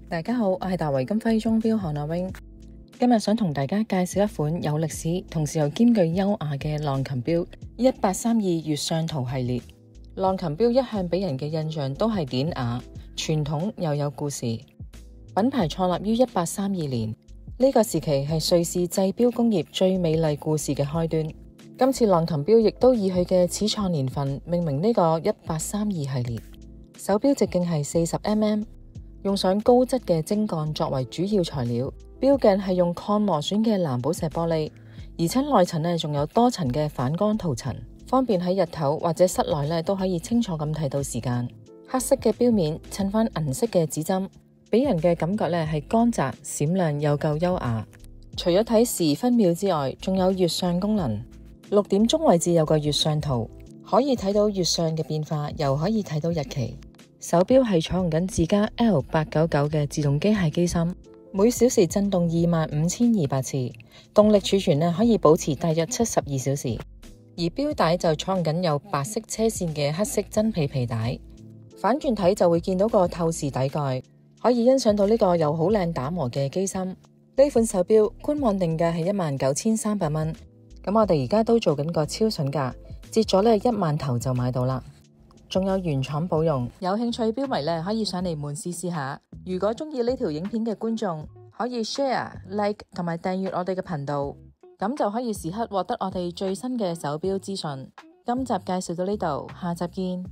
大家好，我係大圍金輝鐘錶行阿 wing。今日想同大家介紹一款有歷史，同時又兼具優雅嘅浪琴錶1832月相圖系列。浪琴錶一向俾人嘅印象都係典雅、傳統又有故事。品牌創立於1832年，呢個時期係瑞士製錶工業最美麗故事嘅開端。今次浪琴錶亦都以佢嘅始創年份命名呢個1832系列。手錶直徑係40mm，用上高質嘅精鋼作為主要材料。錶頸係用抗磨損嘅藍寶石玻璃，而且內層呢仲有多層嘅反光塗層，方便喺日頭或者室內呢都可以清楚咁睇到時間。黑色嘅錶面襯翻銀色嘅指針，俾人嘅感覺呢係光澤閃亮又夠優雅。除咗睇時分秒之外，仲有月相功能。6點鐘位置有個月相圖，可以睇到月相嘅變化，又可以睇到日期。手錶係採用緊自家 L899嘅自動機械機芯，每小時震動25200次，動力儲存可以保持大約72小時。而錶帶就採用緊有白色車線嘅黑色真皮皮帶，反轉睇就會見到個透視底蓋，可以欣賞到呢個又好靚打磨嘅機芯。呢款手錶官網定價係19300蚊，咁我哋而家都做緊個超筍價，折咗1萬頭就買到啦。仲有原廠保用，有興趣錶迷可以上嚟門市試下。如果中意呢條影片嘅觀眾，可以 share、like 同埋訂閱我哋嘅頻道，咁就可以時刻獲得我哋最新嘅手錶資訊。今集介紹到呢度，下集見。